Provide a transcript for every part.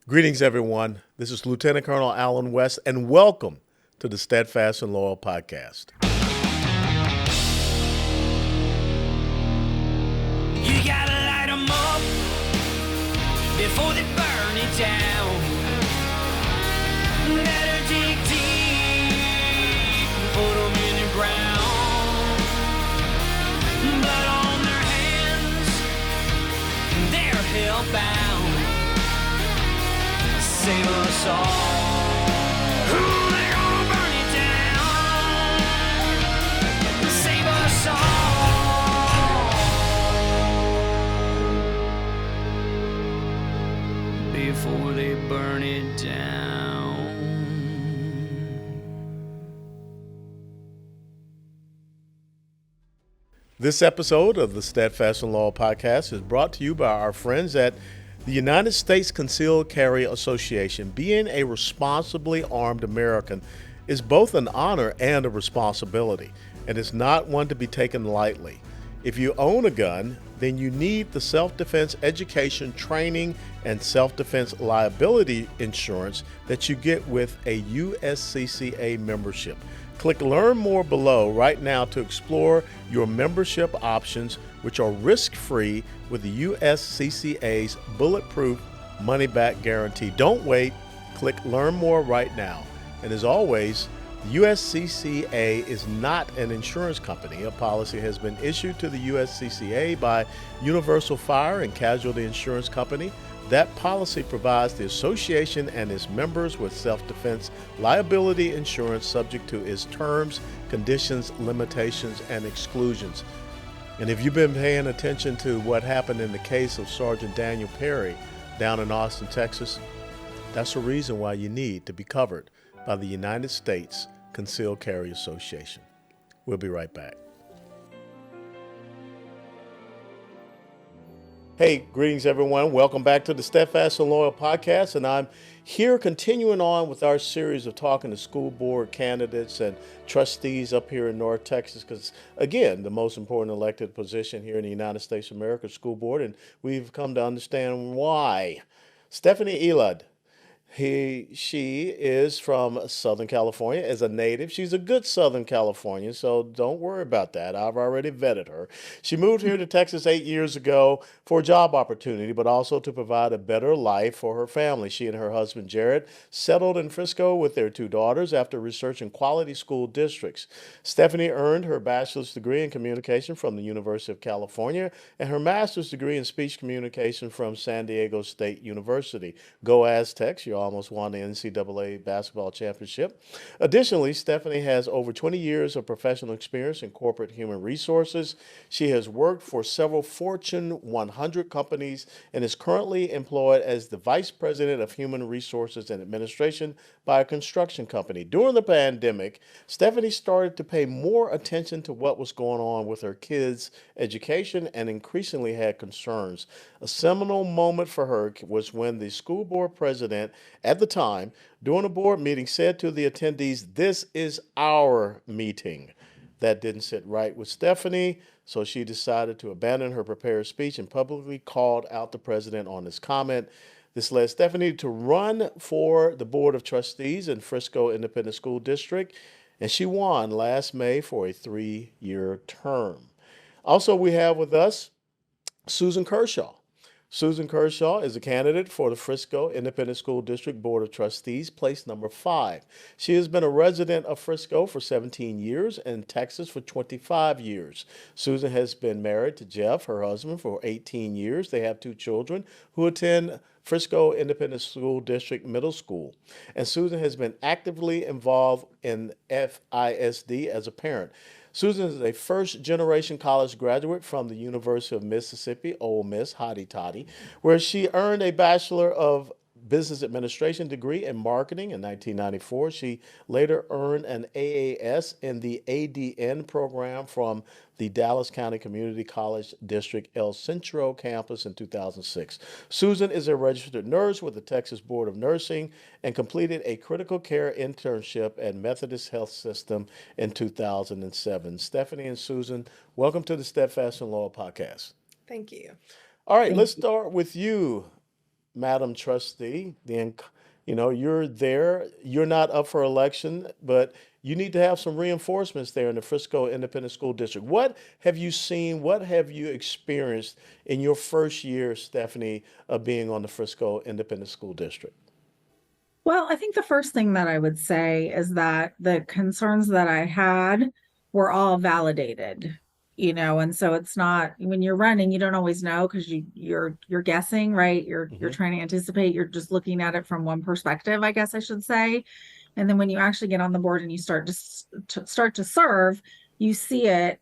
Greetings, everyone. This is Lieutenant Colonel Alan West, and welcome to the Steadfast and Loyal podcast. You gotta light 'em up before they burn it down. Better dig deep and put 'em in the ground. Blood on their hands, they're hellbound. Save us all. Ooh, they're gonna burn it down. Save us all before they burn it down. This episode of the Steadfast and Loyal podcast is brought to you by our friends at the United States Concealed Carry Association. Being a responsibly armed American is both an honor and a responsibility, and it's not one to be taken lightly. If you own a gun, then you need the self-defense education, training, and self-defense liability insurance that you get with a USCCA membership. Click Learn More below right now to explore your membership options, which are risk-free with the USCCA's bulletproof money-back guarantee. Don't wait. Click Learn More right now. And as always, the USCCA is not an insurance company. A policy has been issued to the USCCA by Universal Fire and Casualty Insurance Company. That policy provides the association and its members with self-defense liability insurance subject to its terms, conditions, limitations, and exclusions. And if you've been paying attention to what happened in the case of Sergeant Daniel Perry down in Austin, Texas, that's a reason why you need to be covered by the United States Concealed Carry Association. We'll be right back. Hey, greetings, everyone. Welcome back to the Steadfast and Loyal podcast. And I'm here continuing on with our series of talking to school board candidates and trustees up here in North Texas, because, again, the most important elected position here in the United States of America, school board, and we've come to understand why. Stephanie Elad. She is from Southern California as a native. She's a good Southern Californian, so don't worry about that. I've already vetted her. She moved here to Texas 8 years ago for a job opportunity, but also to provide a better life for her family. She and her husband, Jared, settled in Frisco with their two daughters after researching quality school districts. Stephanie earned her bachelor's degree in communication from the University of California and her master's degree in speech communication from San Diego State University. Go Aztecs! You almost won the NCAA basketball championship. Additionally, Stephanie has over 20 years of professional experience in corporate human resources. She has worked for several Fortune 100 companies and is currently employed as the Vice President of Human Resources and Administration by a construction company. During the pandemic, Stephanie started to pay more attention to what was going on with her kids' education and increasingly had concerns. A seminal moment for her was when the school board president at the time, during a board meeting, said to the attendees, "This is our meeting." That didn't sit right with Stephanie, so she decided to abandon her prepared speech and publicly called out the president on this comment. This led Stephanie to run for the Board of Trustees in Frisco Independent School District, and she won last May for a 3-year term. Also, we have with us Susan Kershaw. Susan Kershaw is a candidate for the Frisco Independent School District Board of Trustees, place number 5. She has been a resident of Frisco for 17 years and Texas for 25 years. Susan has been married to Jeff, her husband, for 18 years. They have 2 children who attend Frisco Independent School District Middle School. And Susan has been actively involved in FISD as a parent. Susan is a first-generation college graduate from the University of Mississippi, Ole Miss, Hotty Toddy, where she earned a Bachelor of Business Administration degree in marketing in 1994. She later earned an AAS in the ADN program from the Dallas County Community College District El Centro campus in 2006. Susan is a registered nurse with the Texas Board of Nursing and completed a critical care internship at Methodist Health System in 2007. Stephanie and Susan, welcome to the Steadfast and Loyal podcast. Thank you. All right, let's start with you, Madam Trustee, then you're there. You're not up for election, but you need to have some reinforcements there in the Frisco Independent School District. What have you seen? What have you experienced in your first year, Stephanie, of being on the Frisco Independent School District? Well, I think the first thing that I would say is that the concerns that I had were all validated, and so it's not when you're running, you don't always know because you're guessing, right? You're Hmm. trying to anticipate, you're just looking at it from one perspective, I guess I should say. And then when you actually get on the board and you start to serve, you see it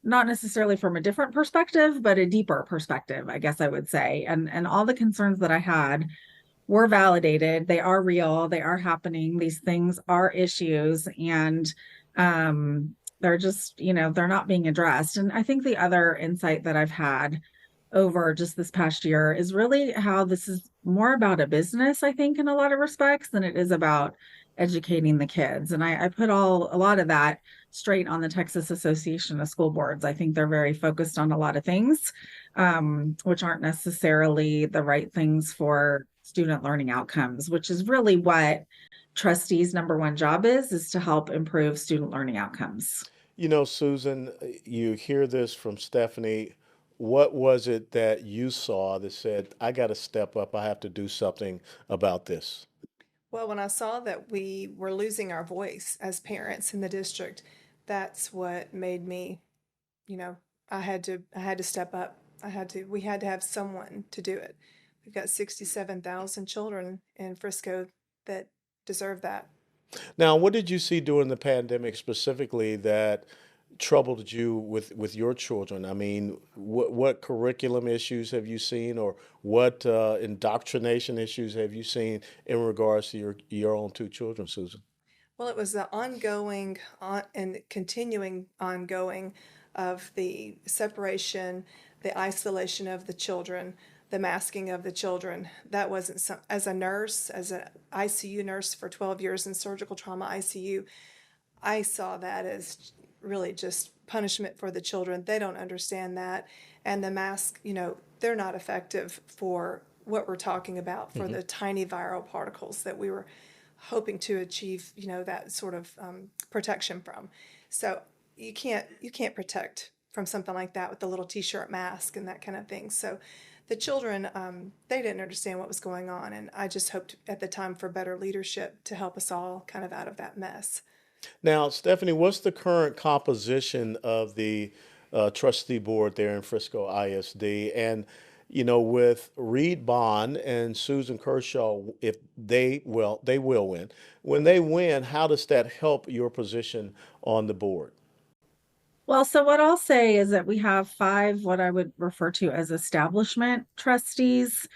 not necessarily from a different perspective, but a deeper perspective, I guess I would say. And all the concerns that I had were validated. They are real. They are happening. These things are issues, and they're just, they're not being addressed. And I think the other insight that I've had over just this past year is really how this is more about a business, I think, in a lot of respects, than it is about educating the kids. And I put a lot of that straight on the Texas Association of School Boards. I think they're very focused on a lot of things, which aren't necessarily the right things for student learning outcomes, which is really what trustees' number one job is to help improve student learning outcomes. Susan, you hear this from Stephanie. What was it that you saw that said, I got to step up, I have to do something about this? Well, when I saw that we were losing our voice as parents in the district, that's what made me, you know, I had to step up. We had to have someone to do it. We've got 67,000 children in Frisco that deserve that. Now, what did you see during the pandemic specifically that troubled you with your children? I mean, what curriculum issues have you seen, or what indoctrination issues have you seen in regards to your own two children, Susan? Well, it was the ongoing and continuing ongoing of the separation, the isolation of the children, the masking of the children. That wasn't some, as a nurse, as an ICU nurse for 12 years in surgical trauma ICU, I saw that as really just punishment for the children. They don't understand that. And the mask, they're not effective for what we're talking about, for the tiny viral particles that we were hoping to achieve, that sort of protection from. So you can't protect from something like that with the little t-shirt mask and that kind of thing. So the children, they didn't understand what was going on. And I just hoped at the time for better leadership to help us all kind of out of that mess. Now, Stephanie, what's the current composition of the trustee board there in Frisco ISD? And, with Reed Bond and Susan Kershaw, if they will win. When they win, how does that help your position on the board? Well, so what I'll say is that we have five, what I would refer to as establishment trustees.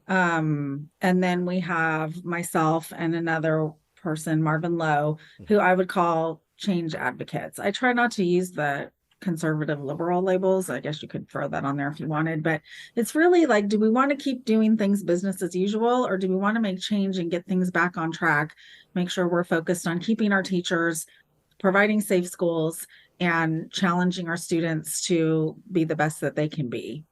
And then we have myself and another person, Marvin Lowe, who I would call change advocates. I try not to use the conservative liberal labels. I guess you could throw that on there if you wanted, but it's really like, do we want to keep doing things business as usual, or do we want to make change and get things back on track, make sure we're focused on keeping our teachers, providing safe schools, and challenging our students to be the best that they can be?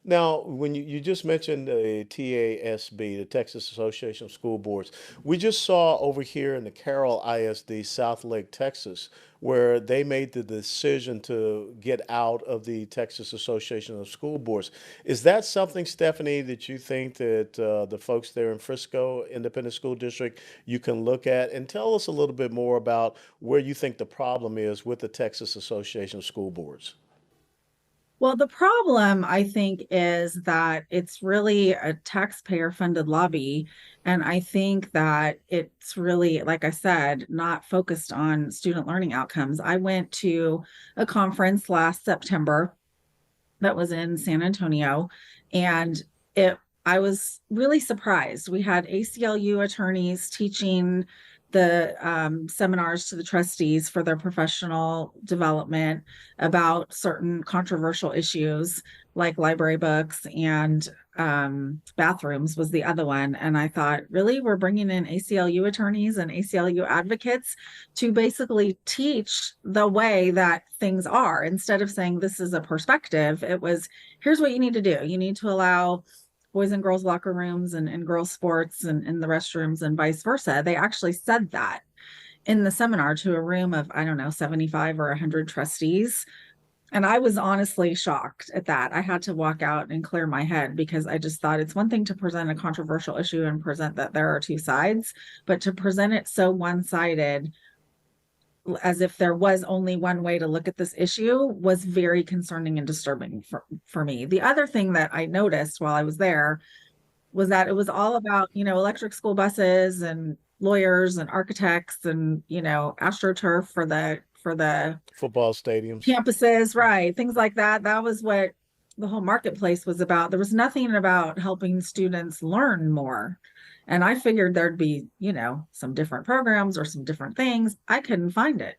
Now, when you just mentioned the TASB, the Texas Association of School Boards, we just saw over here in the Carroll ISD, South Lake, Texas, where they made the decision to get out of the Texas Association of School Boards. Is that something, Stephanie, that you think that the folks there in Frisco Independent School District you can look at? And tell us a little bit more about where you think the problem is with the Texas Association of School Boards. Well, the problem, I think, is that it's really a taxpayer funded lobby. And I think that it's really, like I said, not focused on student learning outcomes. I went to a conference last September that was in San Antonio, and it I was really surprised. We had ACLU attorneys teaching the seminars to the trustees for their professional development about certain controversial issues like library books and bathrooms was the other one. And I thought, really, we're bringing in ACLU attorneys and ACLU advocates to basically teach the way that things are, instead of saying this is a perspective. It was, here's what you need to do. You need to allow boys and girls locker rooms and girls sports and in the restrooms and vice versa. They actually said that in the seminar to a room of, I don't know, 75 or 100 trustees. And I was honestly shocked at that. I had to walk out and clear my head because I just thought it's one thing to present a controversial issue and present that there are two sides, but to present it so one-sided as if there was only one way to look at this issue was very concerning and disturbing for me. The other thing that I noticed while I was there was that it was all about, electric school buses and lawyers and architects and, AstroTurf for the Football stadiums. campuses, right? Things like that. That was what the whole marketplace was about. There was nothing about helping students learn more. And I figured there'd be, some different programs or some different things. I couldn't find it.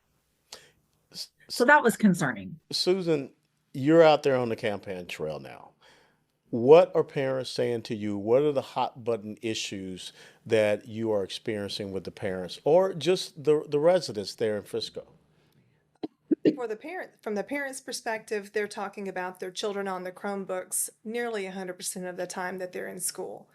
So that was concerning. Susan, you're out there on the campaign trail now. What are parents saying to you? What are the hot button issues that you are experiencing with the parents or just the residents there in Frisco? From the parents' perspective, they're talking about their children on the Chromebooks nearly 100% of the time that they're in school.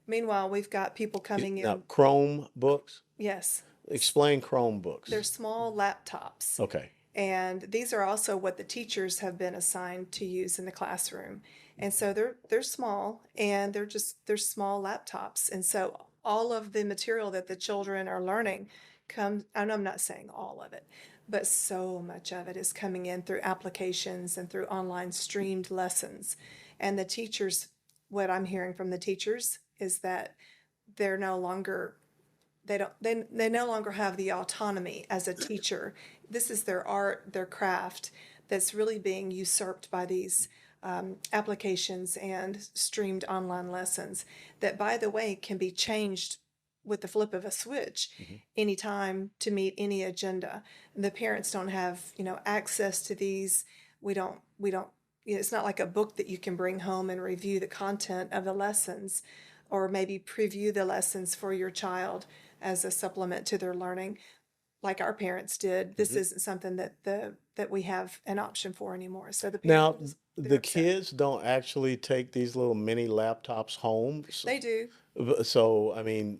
Meanwhile, we've got people coming in. Now, Chromebooks? Yes. Explain Chromebooks. They're small laptops. Okay. And these are also what the teachers have been assigned to use in the classroom. And so they're small and they're small laptops. And so all of the material that the children are learning comes, and I'm not saying all of it, but so much of it is coming in through applications and through online streamed lessons. And the teachers, what I'm hearing from the teachers is that they're no longer they no longer have the autonomy as a teacher. This is their art, their craft that's really being usurped by these applications and streamed online lessons that, by the way, can be changed with the flip of a switch anytime to meet any agenda. And the parents don't have, access to these. We don't, it's not like a book that you can bring home and review the content of the lessons or maybe preview the lessons for your child as a supplement to their learning like our parents did. This isn't something that we have an option for anymore. So Now, they're the upset. kids don't actually take these little mini laptops home. They do. So, I mean,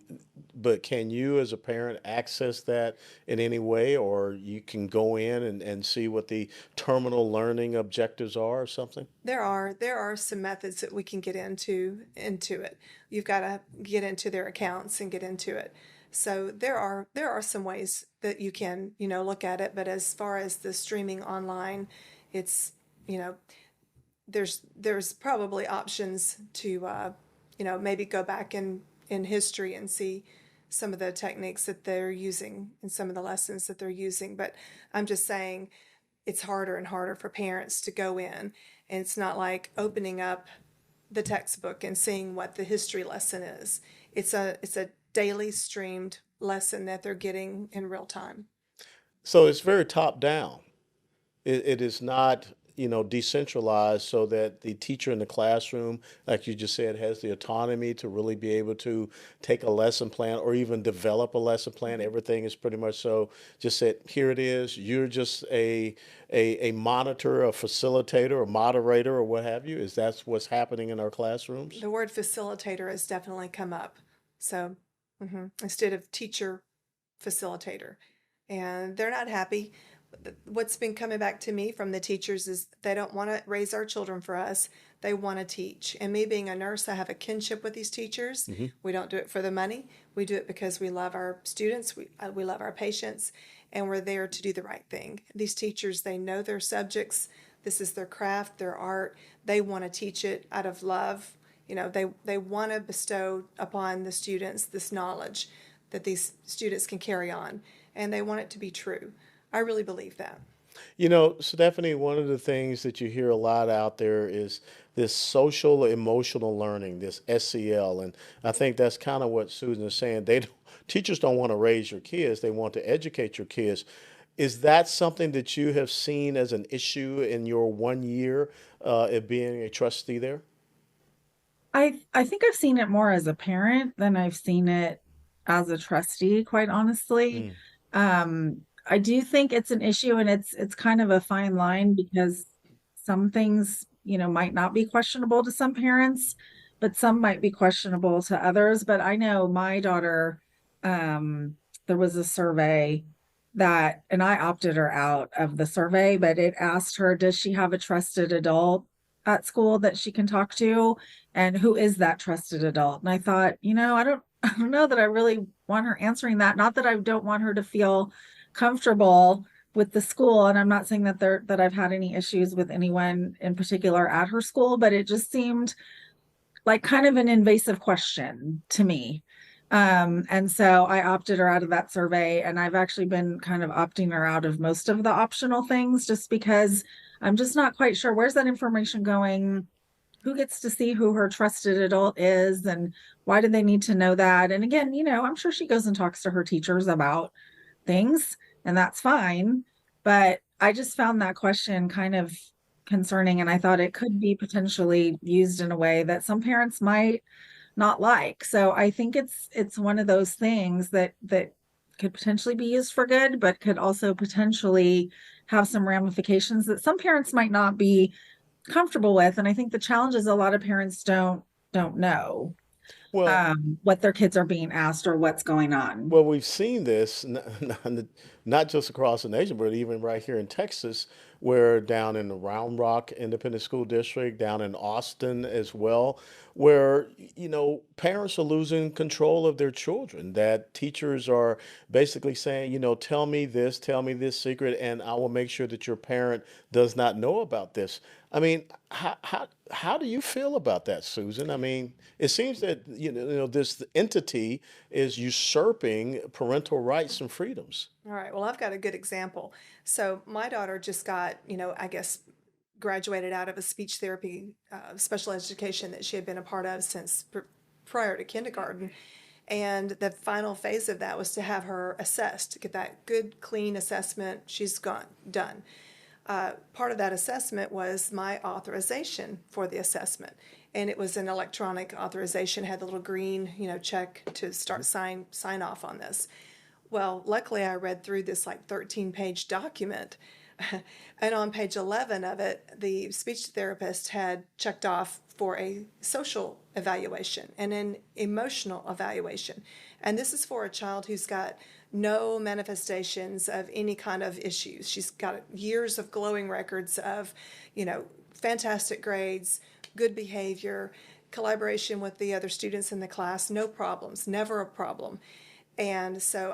but can you as a parent access that in any way, or you can go in and see what the terminal learning objectives are or something? There are some methods that we can get into it. You've got to get into their accounts and get into it. So there are some ways that you can, look at it. But as far as the streaming online, it's, there's probably options to, maybe go back in history and see some of the techniques that they're using and some of the lessons that they're using. But I'm just saying it's harder and harder for parents to go in. And it's not like opening up the textbook and seeing what the history lesson is. It's a daily streamed lesson that they're getting in real time. So it's very top down. It is not, decentralized so that the teacher in the classroom, like you just said, has the autonomy to really be able to take a lesson plan or even develop a lesson plan. Everything is pretty much so just said, here it is. You're just a monitor, a facilitator, a moderator, or what have you. Is that what's happening in our classrooms? The word facilitator has definitely come up. So instead of teacher, facilitator. And they're not happy. What's been coming back to me from the teachers is they don't want to raise our children for us. They want to teach. And me being a nurse, I have a kinship with these teachers. We don't do it for the money. We do it because we love our students. We love our patients. And we're there to do the right thing. These teachers, they know their subjects. This is their craft, their art. They want to teach it out of love. They want to bestow upon the students this knowledge that these students can carry on. And they want it to be true. I really believe that. Stephanie, one of the things that you hear a lot out there is this social emotional learning, this SEL. And I think that's kind of what Susan is saying. Teachers don't want to raise your kids. They want to educate your kids. Is that something that you have seen as an issue in your 1 year of being a trustee there? I think I've seen it more as a parent than I've seen it as a trustee, quite honestly. I do think it's an issue, and it's kind of a fine line because some things, might not be questionable to some parents, but some might be questionable to others. But I know my daughter, there was a survey that, and I opted her out of the survey, but it asked her, does she have a trusted adult at school that she can talk to? And who is that trusted adult? And I thought, I don't know that I really want her answering that. Not that I don't want her to feel comfortable with the school. And I'm not saying that I've had any issues with anyone in particular at her school, but it just seemed like kind of an invasive question to me. And so I opted her out of that survey, and I've actually been kind of opting her out of most of the optional things just because I'm just not quite sure where's that information going, who gets to see who her trusted adult is, and why do they need to know that? And again, I'm sure she goes and talks to her teachers about things, and that's fine. But I just found that question kind of concerning, and I thought it could be potentially used in a way that some parents might not like. So I think it's one of those things that could potentially be used for good, but could also potentially have some ramifications that some parents might not be comfortable with. And I think the challenge is a lot of parents don't know Well, what their kids are being asked or what's going on. Well, we've seen this not just across the nation, but even right here in Texas, where down in the Round Rock Independent School District, down in Austin as well, where, parents are losing control of their children, that teachers are basically saying, tell me this secret, and I will make sure that your parent does not know about this. I mean, how do you feel about that, Susan? I mean, it seems that this entity is usurping parental rights and freedoms. All right. Well, I've got a good example. So my daughter just got, I guess, graduated out of a speech therapy special education that she had been a part of since prior to kindergarten. And the final phase of that was to have her assessed, to get that good, clean assessment. She's done. Part of that assessment was my authorization for the assessment. And it was an electronic authorization, had the little green, check to start sign off on this. Well, luckily I read through this like 13-page document. And on page 11 of it, the speech therapist had checked off for a social evaluation and an emotional evaluation. And this is for a child who's got no manifestations of any kind of issues. She's got years of glowing records of, fantastic grades, good behavior, collaboration with the other students in the class, no problems, never a problem. And so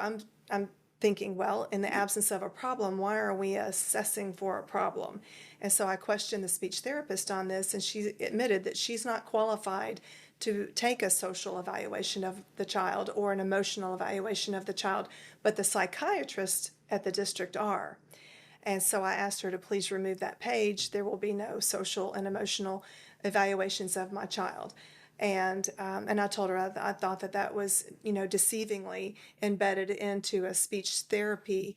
I'm thinking, well, in the absence of a problem, why are we assessing for a problem? And so I questioned the speech therapist on this, and she admitted that she's not qualified to take a social evaluation of the child or an emotional evaluation of the child, but the psychiatrists at the district are. And so I asked her to please remove that page. There will be no social and emotional evaluations of my child. And I told her I thought that was, deceivingly embedded into a speech therapy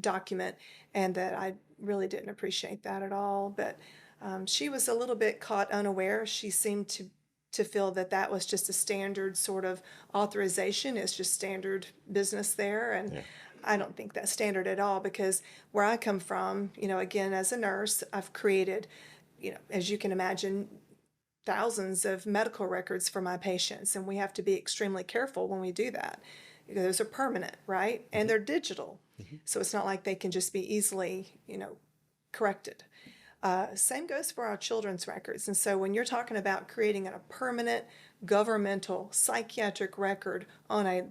document, and that I really didn't appreciate that at all. But she was a little bit caught unaware. She seemed to feel that was just a standard sort of authorization. It's just standard business there. And yeah. I don't think that's standard at all, because where I come from, again, as a nurse, I've created, as you can imagine, thousands of medical records for my patients, and we have to be extremely careful when we do that. Those are permanent, right? Mm-hmm. And they're digital. Mm-hmm. So it's not like they can just be easily, corrected. Same goes for our children's records. And so when you're talking about creating a permanent governmental psychiatric record on a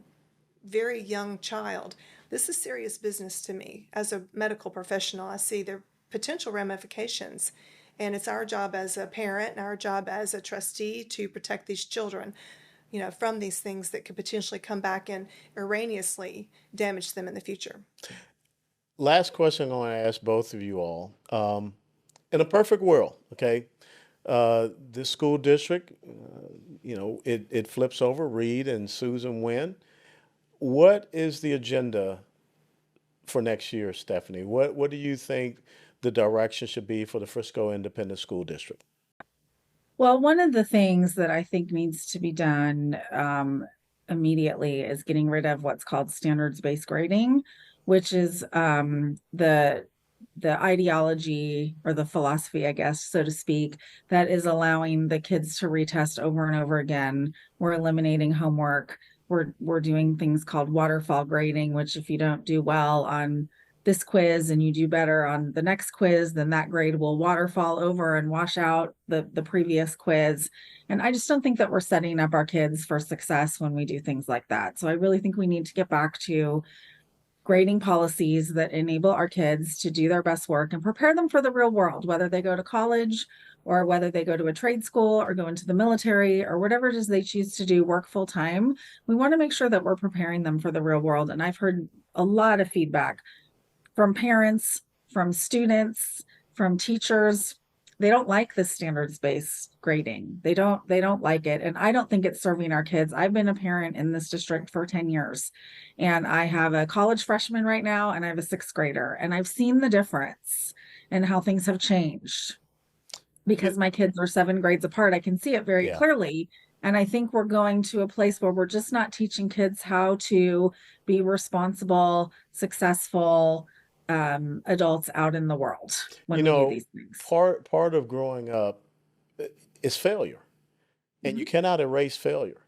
very young child, this is serious business to me. As a medical professional, I see the potential ramifications. And it's our job as a parent and our job as a trustee to protect these children, from these things that could potentially come back and erroneously damage them in the future. Last question I want to ask both of you all. In a perfect world, okay, this school district, it flips over, Reed and Susan win. What is the agenda for next year, Stephanie? What do you think the direction should be for the Frisco Independent School District? Well, one of the things that I think needs to be done immediately is getting rid of what's called standards-based grading, which is the ideology or the philosophy, I guess, so to speak, that is allowing the kids to retest over and over again. We're eliminating homework. We're doing things called waterfall grading, which if you don't do well on this quiz and you do better on the next quiz, then that grade will waterfall over and wash out the previous quiz. And I just don't think that we're setting up our kids for success when we do things like that. So I really think we need to get back to grading policies that enable our kids to do their best work and prepare them for the real world, whether they go to college or whether they go to a trade school or go into the military or whatever it is they choose to do, work full time. We want to make sure that we're preparing them for the real world. And I've heard a lot of feedback from parents, from students, from teachers. They don't like the standards-based grading. They don't like it. And I don't think it's serving our kids. I've been a parent in this district for 10 years. And I have a college freshman right now, and I have a sixth grader. And I've seen the difference in how things have changed. Because my kids are 7 grades apart, I can see it very clearly. And I think we're going to a place where we're just not teaching kids how to be responsible, successful adults out in the world when we do these things. Part of growing up is failure, and you cannot erase failure.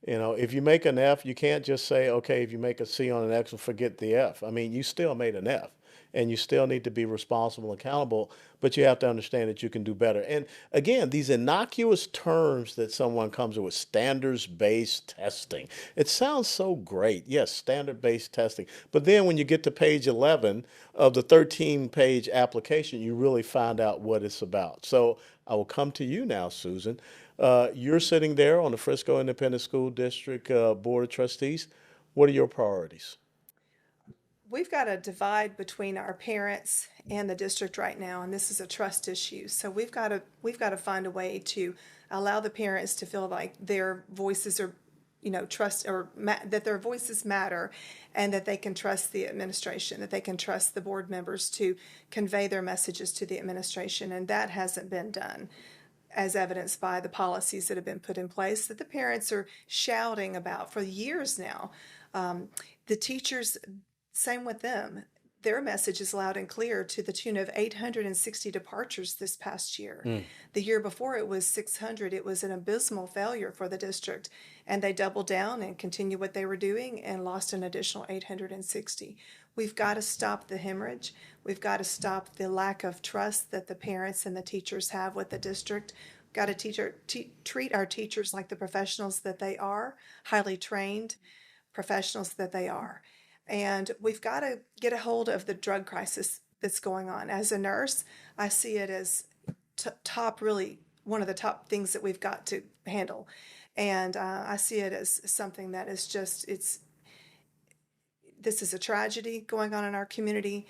If you make an F, you can't just say, okay, if you make a C on an X, forget the F. I mean, you still made an F, and you still need to be responsible and accountable, but you have to understand that you can do better. And again, these innocuous terms that someone comes with, standards-based testing, it sounds so great. Yes, standard-based testing. But then when you get to page 11 of the 13-page application, you really find out what it's about. So I will come to you now, Susan. You're sitting there on the Frisco Independent School District Board of Trustees. What are your priorities? We've got a divide between our parents and the district right now, and this is a trust issue. So we've got to find a way to allow the parents to feel like their voices are, trust, or that their voices matter, and that they can trust the administration, that they can trust the board members to convey their messages to the administration, and that hasn't been done, as evidenced by the policies that have been put in place that the parents are shouting about for years now. The teachers, same with them. Their message is loud and clear, to the tune of 860 departures this past year. The year before it was 600. It was an abysmal failure for the district. And they doubled down and continued what they were doing and lost an additional 860. We've got to stop the hemorrhage. We've got to stop the lack of trust that the parents and the teachers have with the district. We've got to treat our teachers like the professionals that they are, highly trained professionals that they are. And we've got to get a hold of the drug crisis that's going on. As a nurse, I see it as really one of the top things that we've got to handle. And I see it as something that is this is a tragedy going on in our community.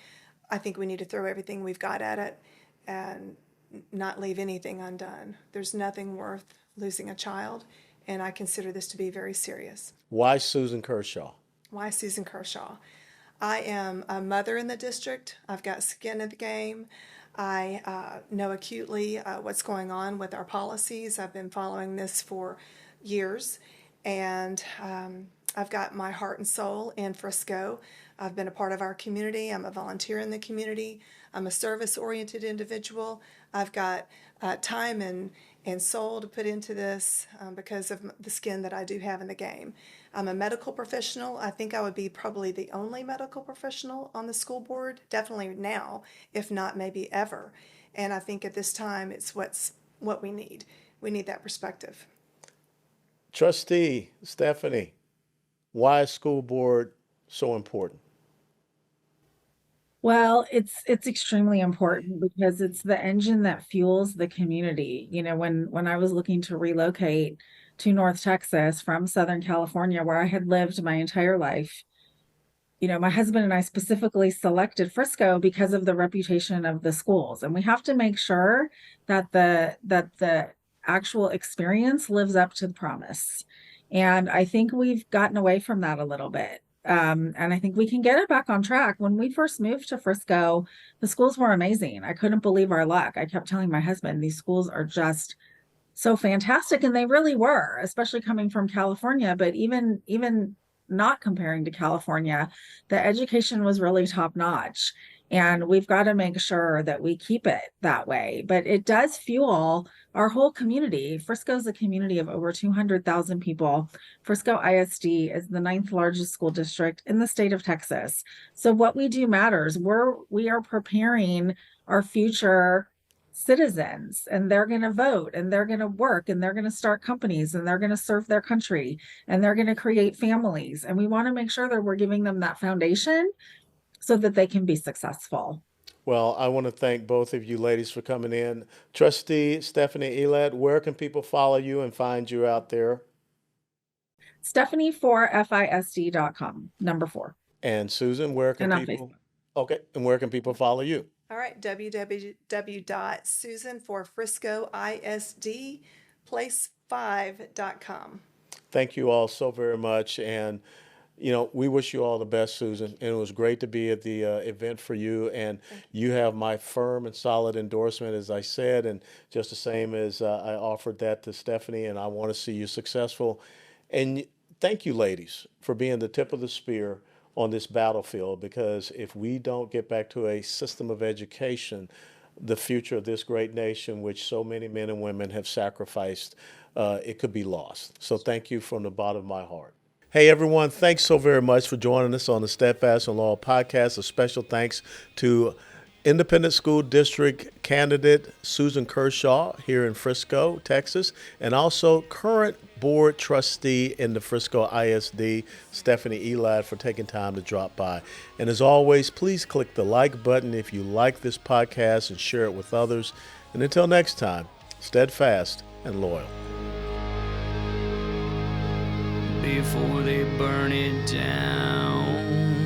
I think we need to throw everything we've got at it and not leave anything undone. There's nothing worth losing a child, and I consider this to be very serious. Why Susan Kershaw? Why Susan Kershaw? I am a mother in the district. I've got skin in the game. I know acutely what's going on with our policies. I've been following this for years, and I've got my heart and soul in Frisco. I've been a part of our community. I'm a volunteer in the community. I'm a service-oriented individual. I've got time and soul to put into this because of the skin that I do have in the game. I'm a medical professional. I think I would be probably the only medical professional on the school board, definitely now, if not maybe ever. And I think at this time it's what we need. We need that perspective. Trustee Stephanie, why is school board so important? Well, it's extremely important because it's the engine that fuels the community. When I was looking to relocate to North Texas from Southern California, where I had lived my entire life, my husband and I specifically selected Frisco because of the reputation of the schools. And we have to make sure that the actual experience lives up to the promise. And I think we've gotten away from that a little bit. And I think we can get it back on track. When we first moved to Frisco, the schools were amazing. I couldn't believe our luck. I kept telling my husband, these schools are just so fantastic. And they really were, especially coming from California. But even not comparing to California, the education was really top notch. And we've got to make sure that we keep it that way. But it does fuel our whole community. Frisco is a community of over 200,000 people. Frisco ISD is the 9th largest school district in the state of Texas. So what we do matters. We are preparing our future citizens, and they're going to vote, and they're going to work, and they're going to start companies, and they're going to serve their country, and they're going to create families. And we want to make sure that we're giving them that foundation so that they can be successful. Well, I want to thank both of you ladies for coming in. Trustee Stephanie, Elad, where can people follow you and find you out there? Stephanie4FISD.com, number 4. And Susan, where can And on people? Facebook. Okay, and where can people follow you? All right, www.susanforfriscoisdplace5.com. Thank you all so very much. And, we wish you all the best, Susan. And it was great to be at the event for you. And you have my firm and solid endorsement, as I said, and just the same as I offered that to Stephanie. And I want to see you successful. And thank you, ladies, for being the tip of the spear on this battlefield, because if we don't get back to a system of education, the future of this great nation, which so many men and women have sacrificed, it could be lost. So thank you from the bottom of my heart. Hey, everyone, thanks so very much for joining us on the Steadfast and Loyal podcast. A special thanks to Independent School District candidate Susan Kershaw here in Frisco, Texas, and also current board trustee in the Frisco ISD, Stephanie Elad, for taking time to drop by. And as always, please click the like button if you like this podcast and share it with others. And until next time, steadfast and loyal. Before they burn it down.